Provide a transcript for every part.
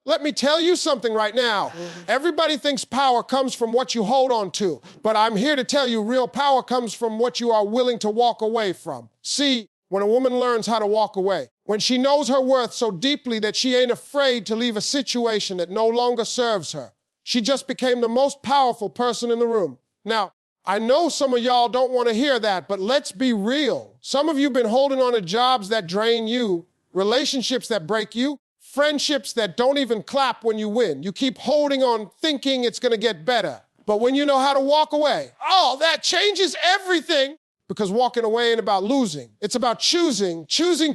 Let me tell you something right now. Everybody thinks power comes from what you hold on to, but I'm here to tell you real power comes from what you are willing to walk away from. See, when a woman learns how to walk away, when she knows her worth so deeply that she ain't afraid to leave a situation that no longer serves her, she just became the most powerful person in the room. Now, I know some of y'all don't want to hear that, but let's be real. Some of you have been holding on to jobs that drain you, relationships that break you, friendships that don't even clap when you win. You keep holding on thinking it's going to get better. But when you know how to walk away, oh, that changes everything. Because walking away ain't about losing. It's about choosing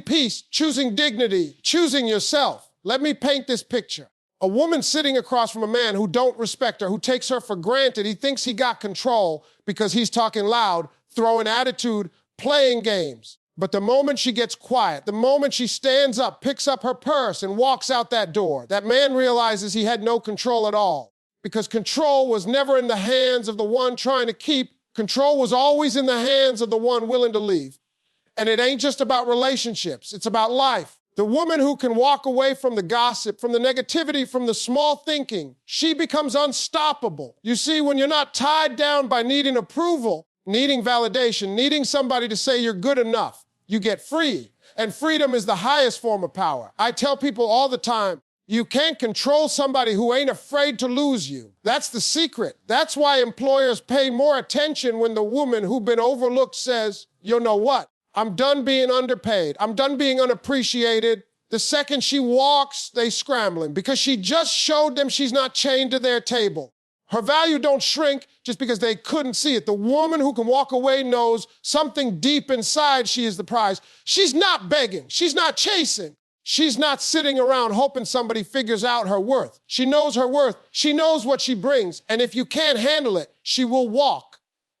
peace, choosing dignity, choosing yourself. Let me paint this picture. A woman sitting across from a man who don't respect her, who takes her for granted. He thinks he got control because he's talking loud, throwing attitude, playing games. But the moment she gets quiet, the moment she stands up, picks up her purse and walks out that door, that man realizes he had no control at all. Because control was never in the hands of the one trying to keep. Control was always in the hands of the one willing to leave. And it ain't just about relationships, it's about life. The woman who can walk away from the gossip, from the negativity, from the small thinking, she becomes unstoppable. You see, when you're not tied down by needing approval, needing validation, needing somebody to say you're good enough, you get free. And freedom is the highest form of power. I tell people all the time, you can't control somebody who ain't afraid to lose you. That's the secret. That's why employers pay more attention when the woman who's been overlooked says, you know what? I'm done being underpaid. I'm done being unappreciated. The second she walks, they scrambling because she just showed them she's not chained to their table. Her value don't shrink just because they couldn't see it. The woman who can walk away knows something deep inside she is the prize. She's not begging. She's not chasing. She's not sitting around hoping somebody figures out her worth. She knows her worth. She knows what she brings. And if you can't handle it, she will walk.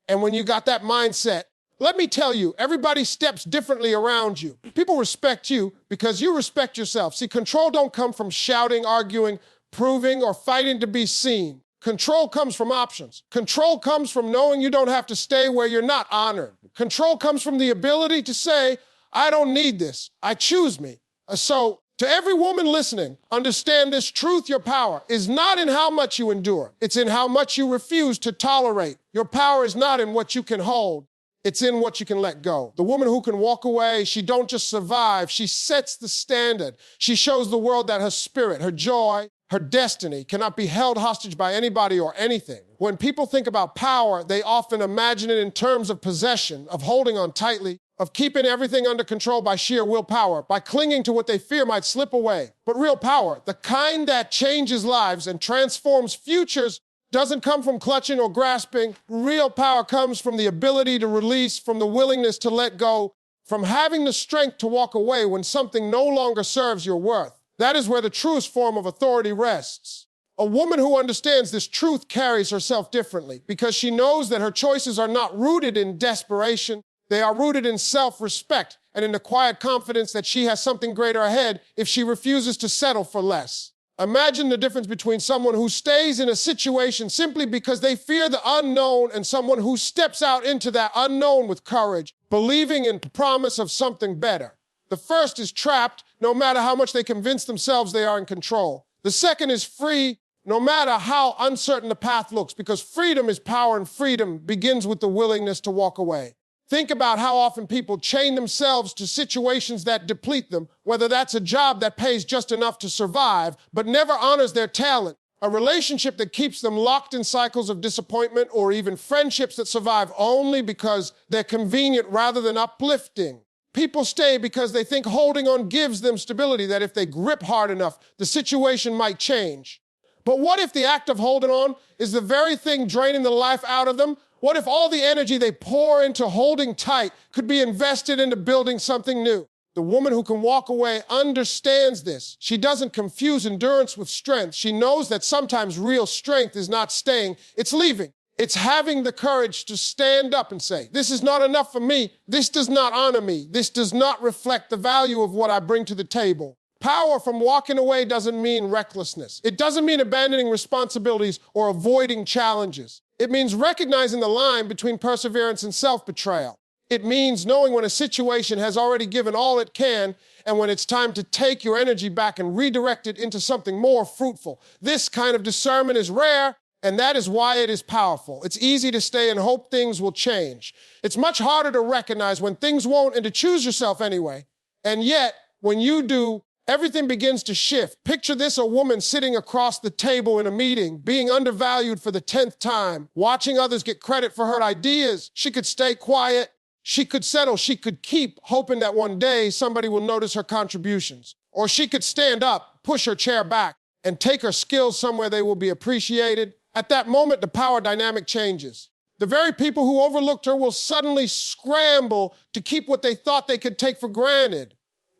And when you got that mindset, let me tell you, everybody steps differently around you. People respect you because you respect yourself. See, control don't come from shouting, arguing, proving, or fighting to be seen. Control comes from options. Control comes from knowing you don't have to stay where you're not honored. Control comes from the ability to say, I don't need this. I choose me. So to every woman listening, understand this truth. Your power is not in how much you endure. It's in how much you refuse to tolerate. Your power is not in what you can hold. It's in what you can let go. The woman who can walk away, she don't just survive. She sets the standard. She shows the world that her spirit, her joy, her destiny cannot be held hostage by anybody or anything. When people think about power, they often imagine it in terms of possession, of holding on tightly, of keeping everything under control by sheer willpower, by clinging to what they fear might slip away. But real power, the kind that changes lives and transforms futures, doesn't come from clutching or grasping. Real power comes from the ability to release, from the willingness to let go, from having the strength to walk away when something no longer serves your worth. That is where the truest form of authority rests. A woman who understands this truth carries herself differently because she knows that her choices are not rooted in desperation. They are rooted in self-respect and in the quiet confidence that she has something greater ahead if she refuses to settle for less. Imagine the difference between someone who stays in a situation simply because they fear the unknown and someone who steps out into that unknown with courage, believing in the promise of something better. The first is trapped, no matter how much they convince themselves they are in control. The second is free, no matter how uncertain the path looks, because freedom is power and freedom begins with the willingness to walk away. Think about how often people chain themselves to situations that deplete them, whether that's a job that pays just enough to survive, but never honors their talent, a relationship that keeps them locked in cycles of disappointment, or even friendships that survive only because they're convenient rather than uplifting. People stay because they think holding on gives them stability, that if they grip hard enough, the situation might change. But what if the act of holding on is the very thing draining the life out of them? What if all the energy they pour into holding tight could be invested into building something new? The woman who can walk away understands this. She doesn't confuse endurance with strength. She knows that sometimes real strength is not staying, it's leaving. It's having the courage to stand up and say, this is not enough for me. This does not honor me. This does not reflect the value of what I bring to the table. Power from walking away doesn't mean recklessness. It doesn't mean abandoning responsibilities or avoiding challenges. It means recognizing the line between perseverance and self-betrayal. It means knowing when a situation has already given all it can and when it's time to take your energy back and redirect it into something more fruitful. This kind of discernment is rare, and that is why it is powerful. It's easy to stay and hope things will change. It's much harder to recognize when things won't and to choose yourself anyway. And yet, when you do, everything begins to shift. Picture this: a woman sitting across the table in a meeting, being undervalued for the 10th time, watching others get credit for her ideas. She could stay quiet. She could settle, she could keep hoping that one day somebody will notice her contributions. Or she could stand up, push her chair back, and take her skills somewhere they will be appreciated. At that moment, the power dynamic changes. The very people who overlooked her will suddenly scramble to keep what they thought they could take for granted.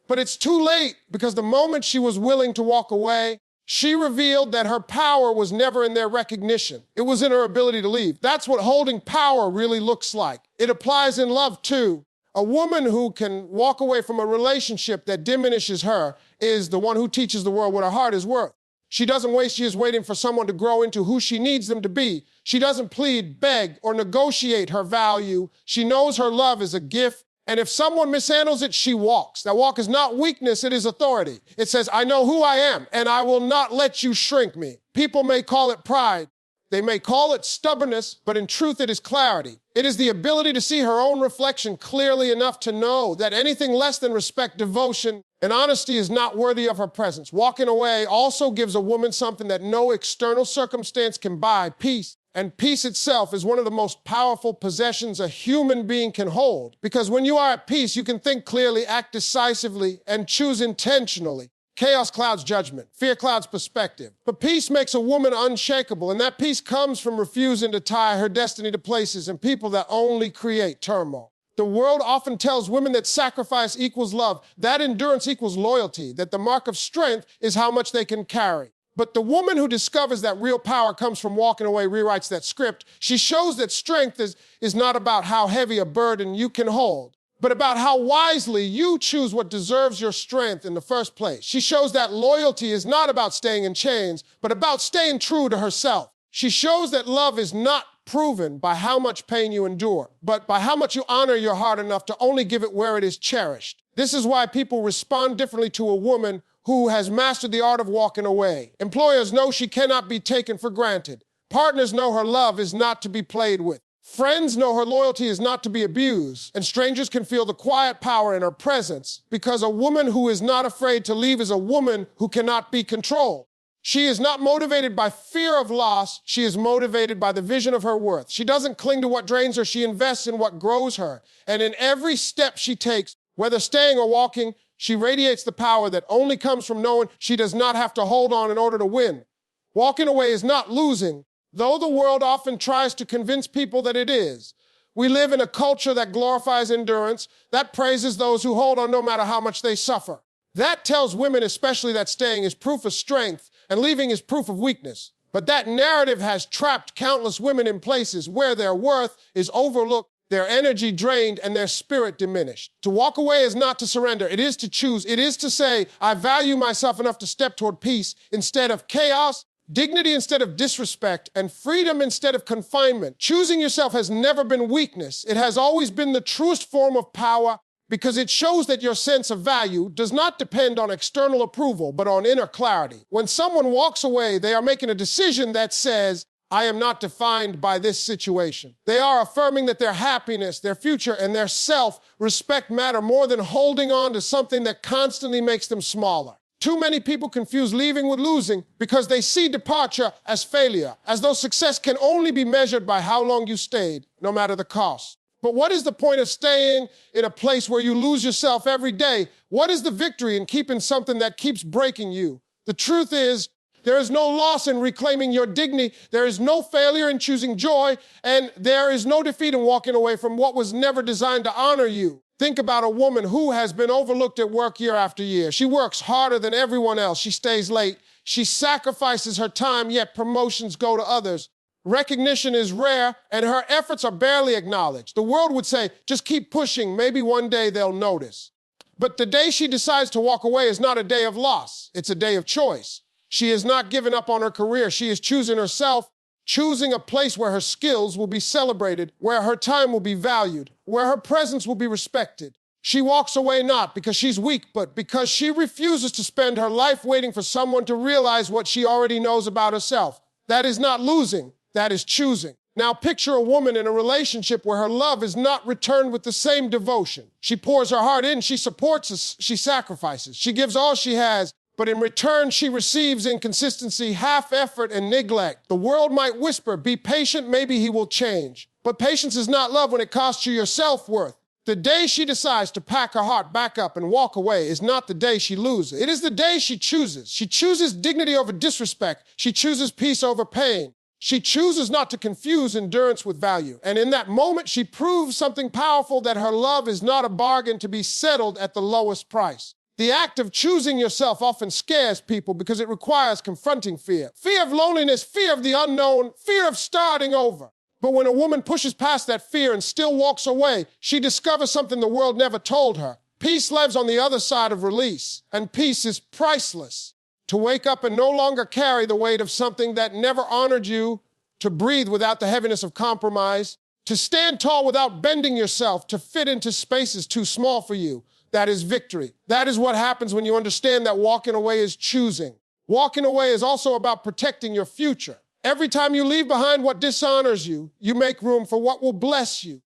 But it's too late, because the moment she was willing to walk away, she revealed that her power was never in their recognition. It was in her ability to leave. That's what holding power really looks like. It applies in love too. A woman who can walk away from a relationship that diminishes her is the one who teaches the world what her heart is worth. She doesn't waste years waiting for someone to grow into who she needs them to be. She doesn't plead, beg, or negotiate her value. She knows her love is a gift. And if someone mishandles it, she walks. That walk is not weakness, it is authority. It says, I know who I am, and I will not let you shrink me. People may call it pride. They may call it stubbornness, but in truth, it is clarity. It is the ability to see her own reflection clearly enough to know that anything less than respect, devotion, and honesty is not worthy of her presence. Walking away also gives a woman something that no external circumstance can buy: peace. And peace itself is one of the most powerful possessions a human being can hold. Because when you are at peace, you can think clearly, act decisively, and choose intentionally. Chaos clouds judgment. Fear clouds perspective. But peace makes a woman unshakable, and that peace comes from refusing to tie her destiny to places and people that only create turmoil. The world often tells women that sacrifice equals love, that endurance equals loyalty, that the mark of strength is how much they can carry. But the woman who discovers that real power comes from walking away rewrites that script. She shows that strength is not about how heavy a burden you can hold, but about how wisely you choose what deserves your strength in the first place. She shows that loyalty is not about staying in chains, but about staying true to herself. She shows that love is not proven by how much pain you endure, but by how much you honor your heart enough to only give it where it is cherished. This is why people respond differently to a woman who has mastered the art of walking away. Employers know she cannot be taken for granted. Partners know her love is not to be played with. Friends know her loyalty is not to be abused. And strangers can feel the quiet power in her presence, because a woman who is not afraid to leave is a woman who cannot be controlled. She is not motivated by fear of loss. She is motivated by the vision of her worth. She doesn't cling to what drains her. She invests in what grows her. And in every step she takes, whether staying or walking, she radiates the power that only comes from knowing she does not have to hold on in order to win. Walking away is not losing, though the world often tries to convince people that it is. We live in a culture that glorifies endurance, that praises those who hold on no matter how much they suffer. That tells women especially that staying is proof of strength and leaving is proof of weakness. But that narrative has trapped countless women in places where their worth is overlooked, their energy drained, and their spirit diminished. To walk away is not to surrender. It is to choose. It is to say, I value myself enough to step toward peace instead of chaos, dignity instead of disrespect, and freedom instead of confinement. Choosing yourself has never been weakness. It has always been the truest form of power, because it shows that your sense of value does not depend on external approval, but on inner clarity. When someone walks away, they are making a decision that says, I am not defined by this situation. They are affirming that their happiness, their future, and their self-respect matter more than holding on to something that constantly makes them smaller. Too many people confuse leaving with losing because they see departure as failure, as though success can only be measured by how long you stayed, no matter the cost. But what is the point of staying in a place where you lose yourself every day? What is the victory in keeping something that keeps breaking you? The truth is, there is no loss in reclaiming your dignity. There is no failure in choosing joy. And there is no defeat in walking away from what was never designed to honor you. Think about a woman who has been overlooked at work year after year. She works harder than everyone else. She stays late. She sacrifices her time, yet promotions go to others. Recognition is rare, and her efforts are barely acknowledged. The world would say, just keep pushing. Maybe one day they'll notice. But the day she decides to walk away is not a day of loss. It's a day of choice. She has not given up on her career. She is choosing herself. choosing a place where her skills will be celebrated, where her time will be valued, where her presence will be respected. She walks away not because she's weak, but because she refuses to spend her life waiting for someone to realize what she already knows about herself. That is not losing, that is choosing. Now picture a woman in a relationship where her love is not returned with the same devotion. She pours her heart in, she supports us, she sacrifices, she gives all she has, but in return she receives inconsistency, half effort, and neglect. The world might whisper, be patient, maybe he will change. But patience is not love when it costs you your self-worth. The day she decides to pack her heart back up and walk away is not the day she loses. It is the day she chooses. She chooses dignity over disrespect. She chooses peace over pain. She chooses not to confuse endurance with value. And in that moment, she proves something powerful, that her love is not a bargain to be settled at the lowest price. The act of choosing yourself often scares people because it requires confronting fear. Fear of loneliness, fear of the unknown, fear of starting over. But when a woman pushes past that fear and still walks away, she discovers something the world never told her. Peace lives on the other side of release, and peace is priceless. To wake up and no longer carry the weight of something that never honored you, to breathe without the heaviness of compromise, to stand tall without bending yourself, to fit into spaces too small for you. That is victory. That is what happens when you understand that walking away is choosing. Walking away is also about protecting your future. Every time you leave behind what dishonors you, you make room for what will bless you.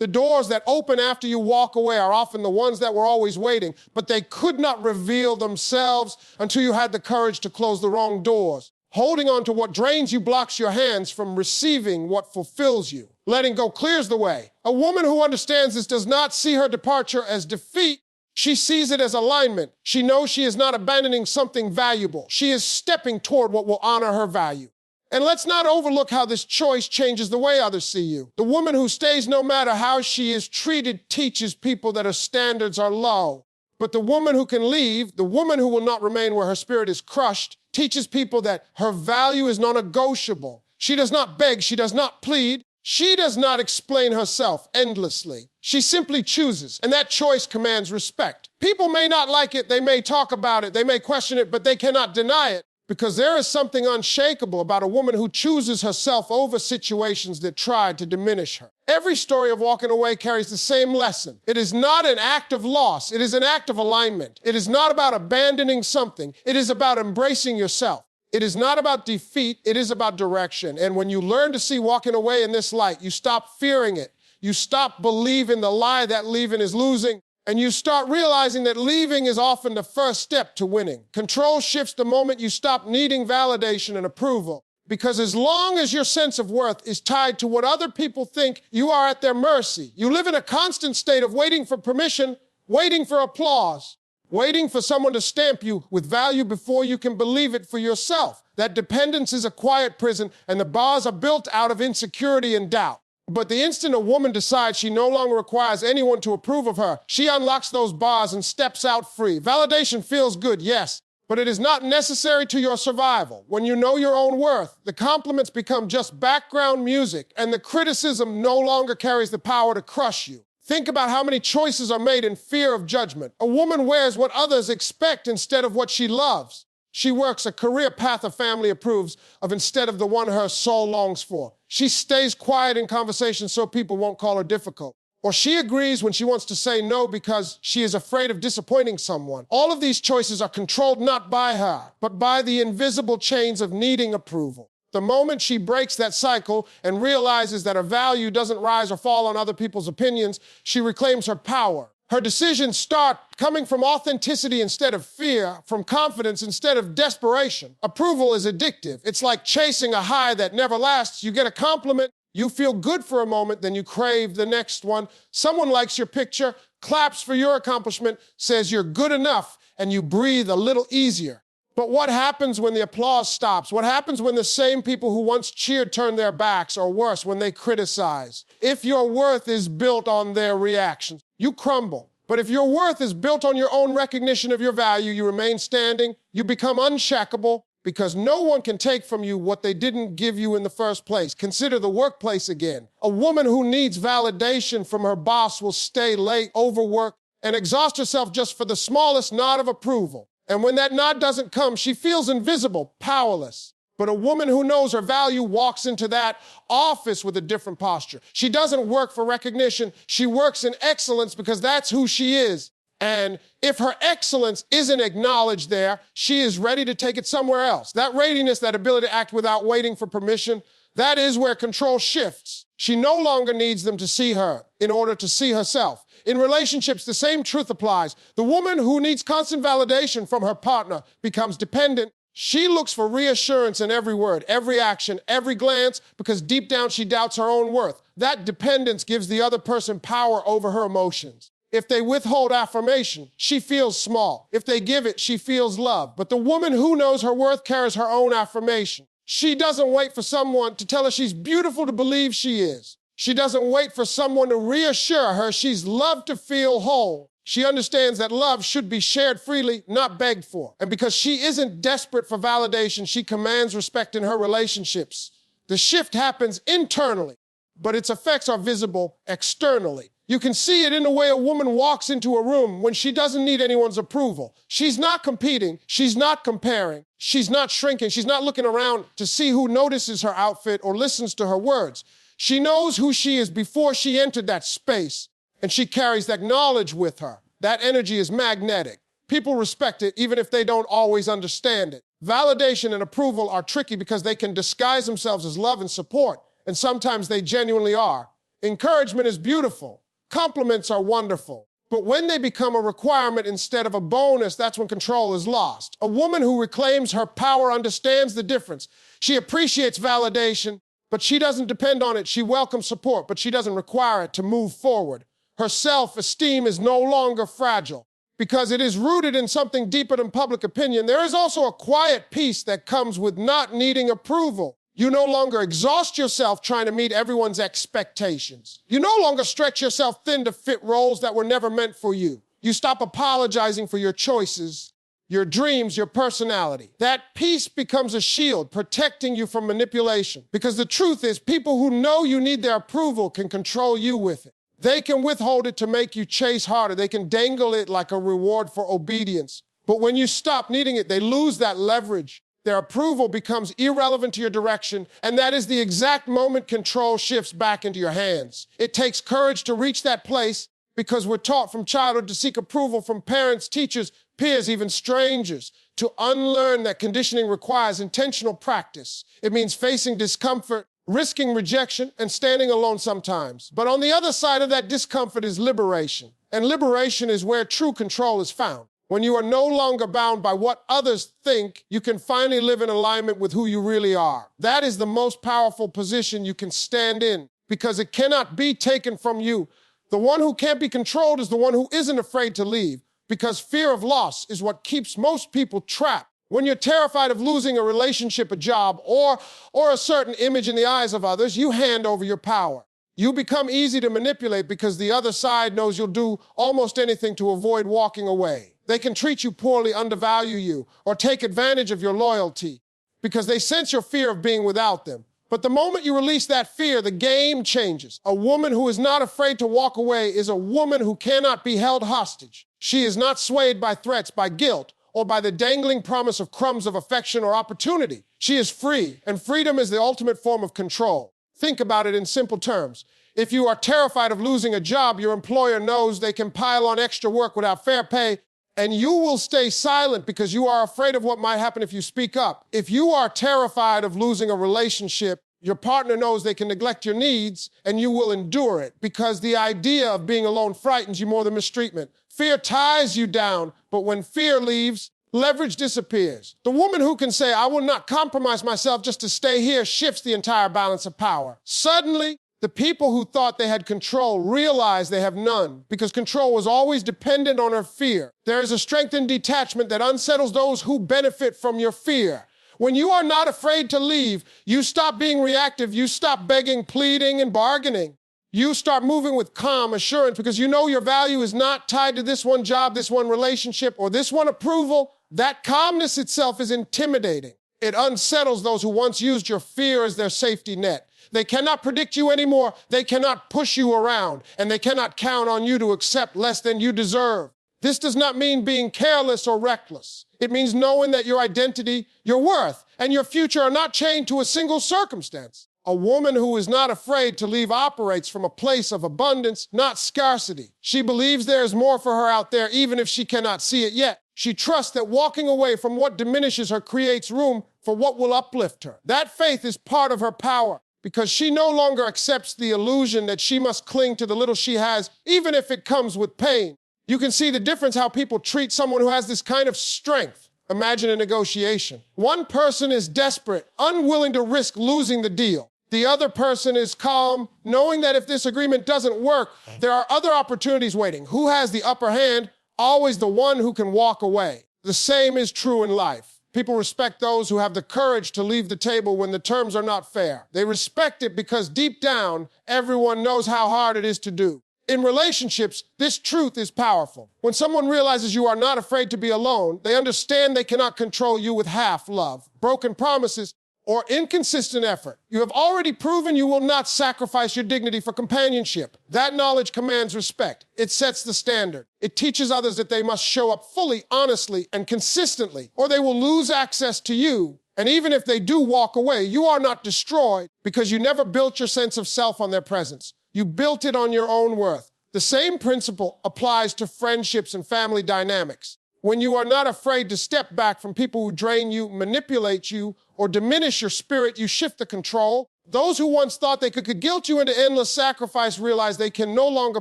The doors that open after you walk away are often the ones that were always waiting, but they could not reveal themselves until you had the courage to close the wrong doors. Holding on to what drains you blocks your hands from receiving what fulfills you. Letting go clears the way. A woman who understands this does not see her departure as defeat. She sees it as alignment. She knows she is not abandoning something valuable. She is stepping toward what will honor her value. And let's not overlook how this choice changes the way others see you. The woman who stays no matter how she is treated teaches people that her standards are low. But the woman who can leave, the woman who will not remain where her spirit is crushed, teaches people that her value is non-negotiable. She does not beg, she does not plead, she does not explain herself endlessly. She simply chooses, and that choice commands respect. People may not like it, they may talk about it, they may question it, but they cannot deny it. Because there is something unshakable about a woman who chooses herself over situations that tried to diminish her. Every story of walking away carries the same lesson. It is not an act of loss, it is an act of alignment. It is not about abandoning something, it is about embracing yourself. It is not about defeat, it is about direction. And when you learn to see walking away in this light, you stop fearing it. You stop believing the lie that leaving is losing. And you start realizing that leaving is often the first step to winning. Control shifts the moment you stop needing validation and approval. Because as long as your sense of worth is tied to what other people think, you are at their mercy. You live in a constant state of waiting for permission, waiting for applause, waiting for someone to stamp you with value before you can believe it for yourself. That dependence is a quiet prison, and the bars are built out of insecurity and doubt. But the instant a woman decides she no longer requires anyone to approve of her, she unlocks those bars and steps out free. Validation feels good, yes, but it is not necessary to your survival. When you know your own worth, the compliments become just background music, and the criticism no longer carries the power to crush you. Think about how many choices are made in fear of judgment. A woman wears what others expect instead of what she loves. She works a career path her family approves of instead of the one her soul longs for. She stays quiet in conversations so people won't call her difficult. Or she agrees when she wants to say no because she is afraid of disappointing someone. All of these choices are controlled not by her, but by the invisible chains of needing approval. The moment she breaks that cycle and realizes that her value doesn't rise or fall on other people's opinions, she reclaims her power. Her decisions start coming from authenticity instead of fear, from confidence instead of desperation. Approval is addictive. It's like chasing a high that never lasts. You get a compliment, you feel good for a moment, then you crave the next one. Someone likes your picture, claps for your accomplishment, says you're good enough, and you breathe a little easier. But what happens when the applause stops? What happens when the same people who once cheered turn their backs, or worse, when they criticize? If your worth is built on their reactions, you crumble. But if your worth is built on your own recognition of your value, you remain standing, you become unshakable, because no one can take from you what they didn't give you in the first place. Consider the workplace again. A woman who needs validation from her boss will stay late, overwork, and exhaust herself just for the smallest nod of approval. And when that nod doesn't come, she feels invisible, powerless. But a woman who knows her value walks into that office with a different posture. She doesn't work for recognition. She works in excellence because that's who she is. And if her excellence isn't acknowledged there, she is ready to take it somewhere else. That readiness, that ability to act without waiting for permission, that is where control shifts. She no longer needs them to see her in order to see herself. In relationships, the same truth applies. The woman who needs constant validation from her partner becomes dependent. She looks for reassurance in every word, every action, every glance, because deep down she doubts her own worth. That dependence gives the other person power over her emotions. If they withhold affirmation, she feels small. If they give it, she feels loved. But the woman who knows her worth carries her own affirmation. She doesn't wait for someone to tell her she's beautiful to believe she is. She doesn't wait for someone to reassure her she's loved to feel whole. She understands that love should be shared freely, not begged for. And because she isn't desperate for validation, she commands respect in her relationships. The shift happens internally, but its effects are visible externally. You can see it in the way a woman walks into a room when she doesn't need anyone's approval. She's not competing. She's not comparing. She's not shrinking. She's not looking around to see who notices her outfit or listens to her words. She knows who she is before she entered that space, and she carries that knowledge with her. That energy is magnetic. People respect it even if they don't always understand it. Validation and approval are tricky because they can disguise themselves as love and support, and sometimes they genuinely are. Encouragement is beautiful. Compliments are wonderful. But when they become a requirement instead of a bonus, that's when control is lost. A woman who reclaims her power understands the difference. She appreciates validation, but she doesn't depend on it. She welcomes support, but she doesn't require it to move forward. Her self-esteem is no longer fragile because it is rooted in something deeper than public opinion. There is also a quiet peace that comes with not needing approval. You no longer exhaust yourself trying to meet everyone's expectations. You no longer stretch yourself thin to fit roles that were never meant for you. You stop apologizing for your choices, your dreams, your personality. That peace becomes a shield protecting you from manipulation. Because the truth is, people who know you need their approval can control you with it. They can withhold it to make you chase harder. They can dangle it like a reward for obedience. But when you stop needing it, they lose that leverage. Their approval becomes irrelevant to your direction, and that is the exact moment control shifts back into your hands. It takes courage to reach that place because we're taught from childhood to seek approval from parents, teachers, peers, even strangers. To unlearn that conditioning requires intentional practice. It means facing discomfort, risking rejection, and standing alone sometimes. But on the other side of that discomfort is liberation. And liberation is where true control is found. When you are no longer bound by what others think, you can finally live in alignment with who you really are. That is the most powerful position you can stand in because it cannot be taken from you. The one who can't be controlled is the one who isn't afraid to leave because fear of loss is what keeps most people trapped. When you're terrified of losing a relationship, a job, or a certain image in the eyes of others, you hand over your power. You become easy to manipulate because the other side knows you'll do almost anything to avoid walking away. They can treat you poorly, undervalue you, or take advantage of your loyalty because they sense your fear of being without them. But the moment you release that fear, the game changes. A woman who is not afraid to walk away is a woman who cannot be held hostage. She is not swayed by threats, by guilt, or by the dangling promise of crumbs of affection or opportunity. She is free, and freedom is the ultimate form of control. Think about it in simple terms. If you are terrified of losing a job, your employer knows they can pile on extra work without fair pay, and you will stay silent because you are afraid of what might happen if you speak up. If you are terrified of losing a relationship, your partner knows they can neglect your needs, and you will endure it because the idea of being alone frightens you more than mistreatment. Fear ties you down, but when fear leaves, leverage disappears. The woman who can say, "I will not compromise myself just to stay here," shifts the entire balance of power. Suddenly, the people who thought they had control realize they have none because control was always dependent on her fear. There is a strength in detachment that unsettles those who benefit from your fear. When you are not afraid to leave, you stop being reactive, you stop begging, pleading, and bargaining. You start moving with calm assurance because you know your value is not tied to this one job, this one relationship, or this one approval. That calmness itself is intimidating. It unsettles those who once used your fear as their safety net. They cannot predict you anymore. They cannot push you around, and they cannot count on you to accept less than you deserve. This does not mean being careless or reckless. It means knowing that your identity, your worth, and your future are not chained to a single circumstance. A woman who is not afraid to leave operates from a place of abundance, not scarcity. She believes there is more for her out there, even if she cannot see it yet. She trusts that walking away from what diminishes her creates room for what will uplift her. That faith is part of her power, because she no longer accepts the illusion that she must cling to the little she has, even if it comes with pain. You can see the difference how people treat someone who has this kind of strength. Imagine a negotiation. One person is desperate, unwilling to risk losing the deal. The other person is calm, knowing that if this agreement doesn't work, there are other opportunities waiting. Who has the upper hand? Always the one who can walk away. The same is true in life. People respect those who have the courage to leave the table when the terms are not fair. They respect it because deep down, everyone knows how hard it is to do. In relationships, this truth is powerful. When someone realizes you are not afraid to be alone, they understand they cannot control you with half love, broken promises, or inconsistent effort. You have already proven you will not sacrifice your dignity for companionship. That knowledge commands respect. It sets the standard. It teaches others that they must show up fully, honestly, and consistently, or they will lose access to you. And even if they do walk away, you are not destroyed because you never built your sense of self on their presence. You built it on your own worth. The same principle applies to friendships and family dynamics. When you are not afraid to step back from people who drain you, manipulate you, or diminish your spirit, you shift the control. Those who once thought they could guilt you into endless sacrifice realize they can no longer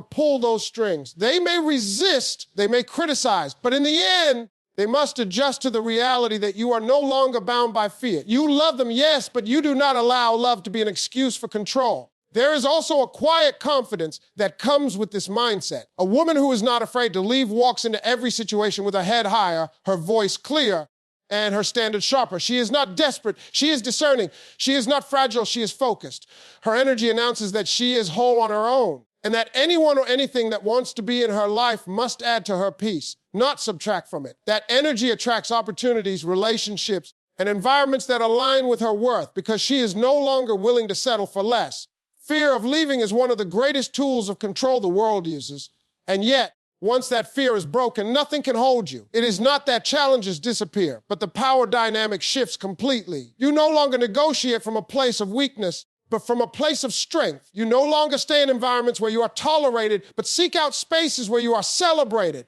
pull those strings. They may resist, they may criticize, but in the end, they must adjust to the reality that you are no longer bound by fear. You love them, yes, but you do not allow love to be an excuse for control. There is also a quiet confidence that comes with this mindset. A woman who is not afraid to leave walks into every situation with her head higher, her voice clear, and her standards sharper. She is not desperate. She is discerning. She is not fragile. She is focused. Her energy announces that she is whole on her own, and that anyone or anything that wants to be in her life must add to her peace, not subtract from it. That energy attracts opportunities, relationships, and environments that align with her worth because she is no longer willing to settle for less. Fear of leaving is one of the greatest tools of control the world uses. And yet, once that fear is broken, nothing can hold you. It is not that challenges disappear, but the power dynamic shifts completely. You no longer negotiate from a place of weakness, but from a place of strength. You no longer stay in environments where you are tolerated, but seek out spaces where you are celebrated.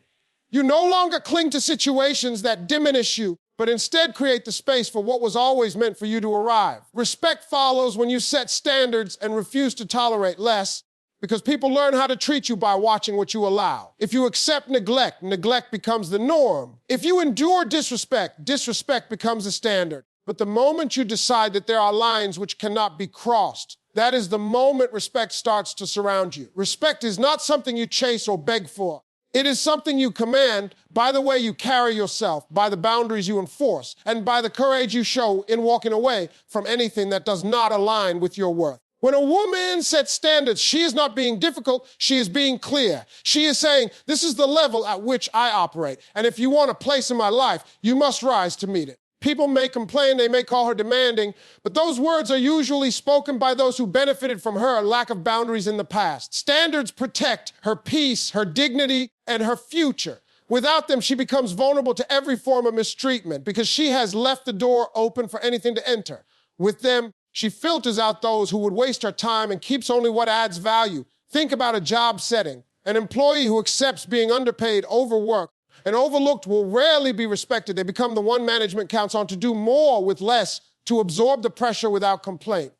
You no longer cling to situations that diminish you, but instead create the space for what was always meant for you to arrive. Respect follows when you set standards and refuse to tolerate less, because people learn how to treat you by watching what you allow. If you accept neglect, neglect becomes the norm. If you endure disrespect, disrespect becomes the standard. But the moment you decide that there are lines which cannot be crossed, that is the moment respect starts to surround you. Respect is not something you chase or beg for. It is something you command by the way you carry yourself, by the boundaries you enforce, and by the courage you show in walking away from anything that does not align with your worth. When a woman sets standards, she is not being difficult, she is being clear. She is saying, this is the level at which I operate, and if you want a place in my life, you must rise to meet it. People may complain, they may call her demanding, but those words are usually spoken by those who benefited from her lack of boundaries in the past. Standards protect her peace, her dignity, and her future. Without them, she becomes vulnerable to every form of mistreatment because she has left the door open for anything to enter. With them, she filters out those who would waste her time and keeps only what adds value. Think about a job setting. An employee who accepts being underpaid, overworked, and overlooked will rarely be respected. They become the one management counts on to do more with less, to absorb the pressure without complaint.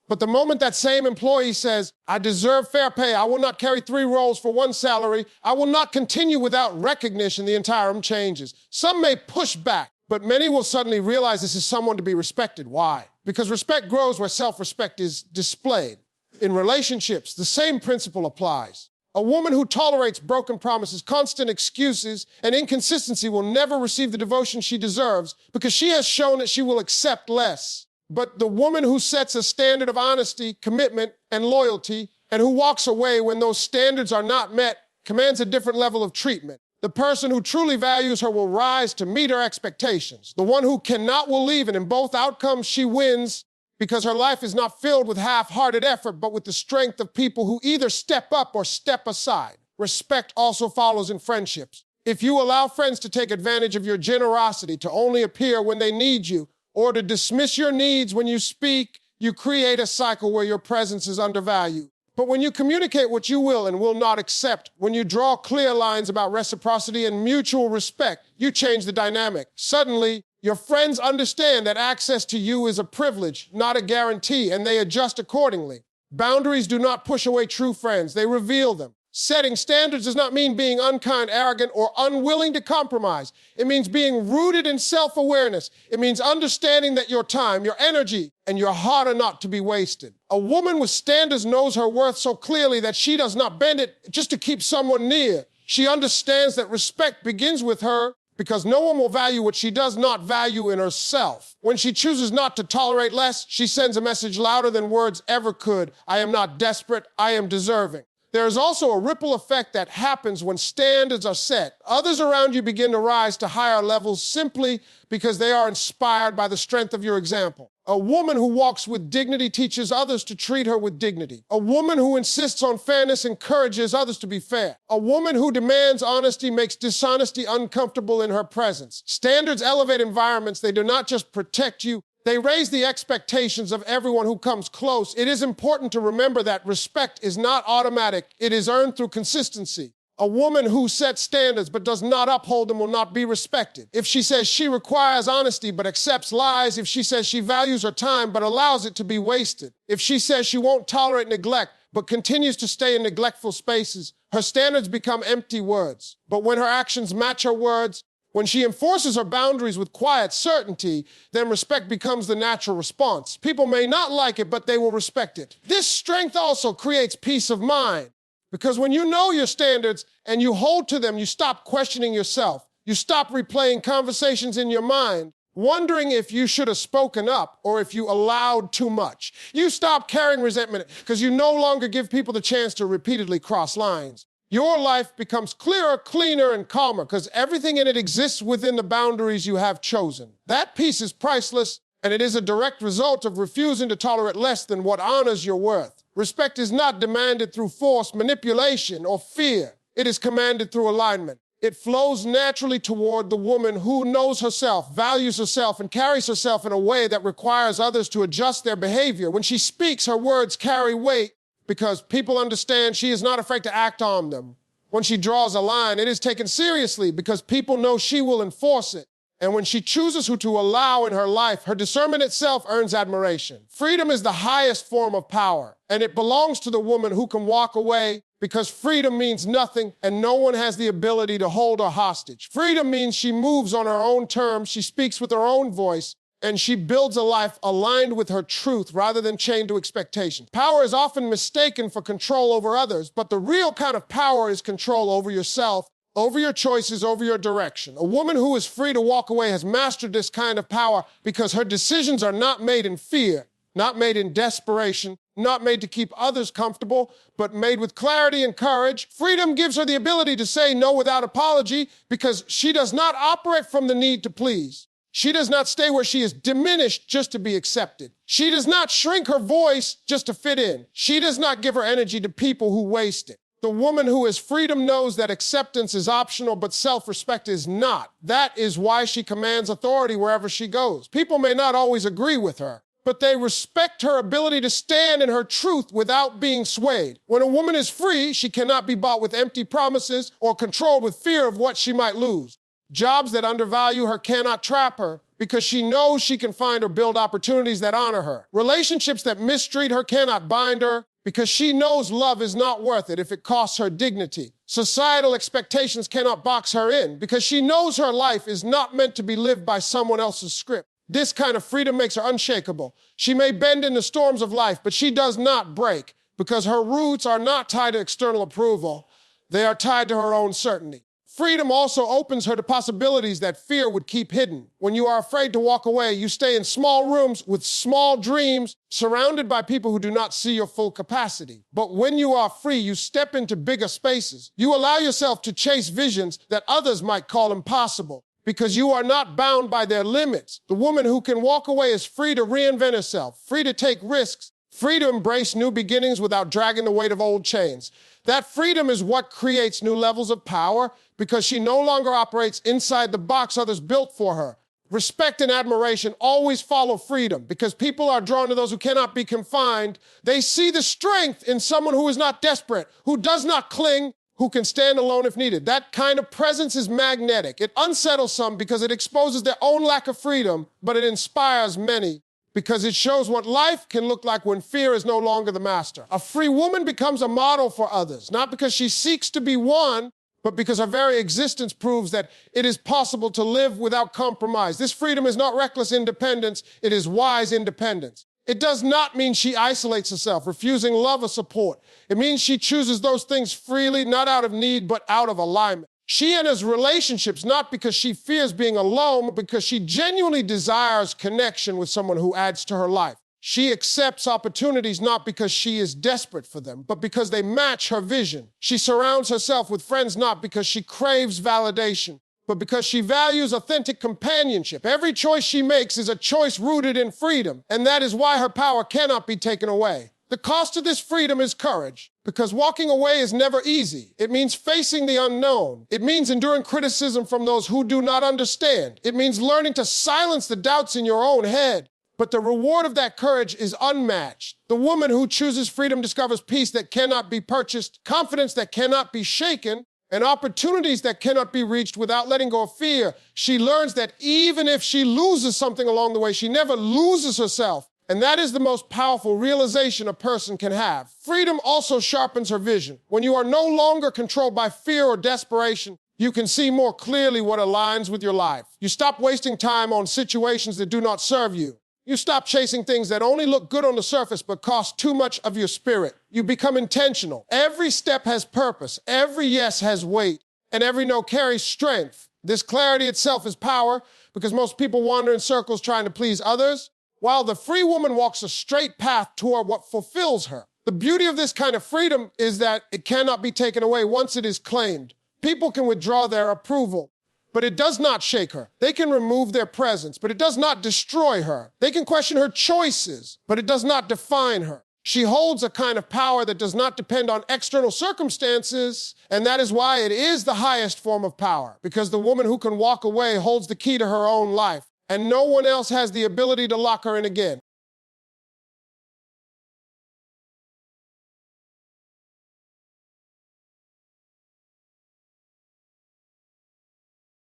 But the moment that same employee says, I deserve fair pay, I will not carry 3 roles for 1 salary, I will not continue without recognition, the entire room changes. Some may push back, but many will suddenly realize this is someone to be respected. Why? Because respect grows where self-respect is displayed. In relationships, the same principle applies. A woman who tolerates broken promises, constant excuses, and inconsistency will never receive the devotion she deserves because she has shown that she will accept less. But the woman who sets a standard of honesty, commitment, and loyalty, and who walks away when those standards are not met, commands a different level of treatment. The person who truly values her will rise to meet her expectations. The one who cannot will leave, and in both outcomes she wins, because her life is not filled with half-hearted effort, but with the strength of people who either step up or step aside. Respect also follows in friendships. If you allow friends to take advantage of your generosity, to only appear when they need you, or to dismiss your needs when you speak, you create a cycle where your presence is undervalued. But when you communicate what you will and will not accept, when you draw clear lines about reciprocity and mutual respect, you change the dynamic. Suddenly, your friends understand that access to you is a privilege, not a guarantee, and they adjust accordingly. Boundaries do not push away true friends, they reveal them. Setting standards does not mean being unkind, arrogant, or unwilling to compromise. It means being rooted in self-awareness. It means understanding that your time, your energy, and your heart are not to be wasted. A woman with standards knows her worth so clearly that she does not bend it just to keep someone near. She understands that respect begins with her because no one will value what she does not value in herself. When she chooses not to tolerate less, she sends a message louder than words ever could. I am not desperate, I am deserving. There is also a ripple effect that happens when standards are set. Others around you begin to rise to higher levels simply because they are inspired by the strength of your example. A woman who walks with dignity teaches others to treat her with dignity. A woman who insists on fairness encourages others to be fair. A woman who demands honesty makes dishonesty uncomfortable in her presence. Standards elevate environments. They do not just protect you, they raise the expectations of everyone who comes close. It is important to remember that respect is not automatic. It is earned through consistency. A woman who sets standards but does not uphold them will not be respected. If she says she requires honesty but accepts lies, if she says she values her time but allows it to be wasted, if she says she won't tolerate neglect but continues to stay in neglectful spaces, her standards become empty words. But when her actions match her words, when she enforces her boundaries with quiet certainty, then respect becomes the natural response. People may not like it, but they will respect it. This strength also creates peace of mind, because when you know your standards and you hold to them, you stop questioning yourself. You stop replaying conversations in your mind, wondering if you should have spoken up or if you allowed too much. You stop carrying resentment because you no longer give people the chance to repeatedly cross lines. Your life becomes clearer, cleaner, and calmer because everything in it exists within the boundaries you have chosen. That peace is priceless, and it is a direct result of refusing to tolerate less than what honors your worth. Respect is not demanded through force, manipulation, or fear. It is commanded through alignment. It flows naturally toward the woman who knows herself, values herself, and carries herself in a way that requires others to adjust their behavior. When she speaks, her words carry weight, because people understand she is not afraid to act on them. When she draws a line, it is taken seriously because people know she will enforce it. And when she chooses who to allow in her life, her discernment itself earns admiration. Freedom is the highest form of power, and it belongs to the woman who can walk away because freedom means nothing and no one has the ability to hold her hostage. Freedom means she moves on her own terms, she speaks with her own voice, and she builds a life aligned with her truth rather than chained to expectations. Power is often mistaken for control over others, but the real kind of power is control over yourself, over your choices, over your direction. A woman who is free to walk away has mastered this kind of power because her decisions are not made in fear, not made in desperation, not made to keep others comfortable, but made with clarity and courage. Freedom gives her the ability to say no without apology because she does not operate from the need to please. She does not stay where she is diminished just to be accepted. She does not shrink her voice just to fit in. She does not give her energy to people who waste it. The woman who has freedom knows that acceptance is optional, but self-respect is not. That is why she commands authority wherever she goes. People may not always agree with her, but they respect her ability to stand in her truth without being swayed. When a woman is free, she cannot be bought with empty promises or controlled with fear of what she might lose. Jobs that undervalue her cannot trap her because she knows she can find or build opportunities that honor her. Relationships that mistreat her cannot bind her because she knows love is not worth it if it costs her dignity. Societal expectations cannot box her in because she knows her life is not meant to be lived by someone else's script. This kind of freedom makes her unshakable. She may bend in the storms of life, but she does not break because her roots are not tied to external approval. They are tied to her own certainty. Freedom also opens her to possibilities that fear would keep hidden. When you are afraid to walk away, you stay in small rooms with small dreams, surrounded by people who do not see your full capacity. But when you are free, you step into bigger spaces. You allow yourself to chase visions that others might call impossible, because you are not bound by their limits. The woman who can walk away is free to reinvent herself, free to take risks, free to embrace new beginnings without dragging the weight of old chains. That freedom is what creates new levels of power, because she no longer operates inside the box others built for her. Respect and admiration always follow freedom because people are drawn to those who cannot be confined. They see the strength in someone who is not desperate, who does not cling, who can stand alone if needed. That kind of presence is magnetic. It unsettles some because it exposes their own lack of freedom, but it inspires many because it shows what life can look like when fear is no longer the master. A free woman becomes a model for others, not because she seeks to be one, but because her very existence proves that it is possible to live without compromise. This freedom is not reckless independence, it is wise independence. It does not mean she isolates herself, refusing love or support. It means she chooses those things freely, not out of need, but out of alignment. She enters relationships not because she fears being alone, but because she genuinely desires connection with someone who adds to her life. She accepts opportunities not because she is desperate for them, but because they match her vision. She surrounds herself with friends not because she craves validation, but because she values authentic companionship. Every choice she makes is a choice rooted in freedom, and that is why her power cannot be taken away. The cost of this freedom is courage, because walking away is never easy. It means facing the unknown. It means enduring criticism from those who do not understand. It means learning to silence the doubts in your own head. But the reward of that courage is unmatched. The woman who chooses freedom discovers peace that cannot be purchased, confidence that cannot be shaken, and opportunities that cannot be reached without letting go of fear. She learns that even if she loses something along the way, she never loses herself. And that is the most powerful realization a person can have. Freedom also sharpens her vision. When you are no longer controlled by fear or desperation, you can see more clearly what aligns with your life. You stop wasting time on situations that do not serve you. You stop chasing things that only look good on the surface but cost too much of your spirit. You become intentional. Every step has purpose. Every yes has weight. And every no carries strength. This clarity itself is power because most people wander in circles trying to please others, while the free woman walks a straight path toward what fulfills her. The beauty of this kind of freedom is that it cannot be taken away once it is claimed. People can withdraw their approval, but it does not shake her. They can remove their presence, but it does not destroy her. They can question her choices, but it does not define her. She holds a kind of power that does not depend on external circumstances, and that is why it is the highest form of power, because the woman who can walk away holds the key to her own life, and no one else has the ability to lock her in again.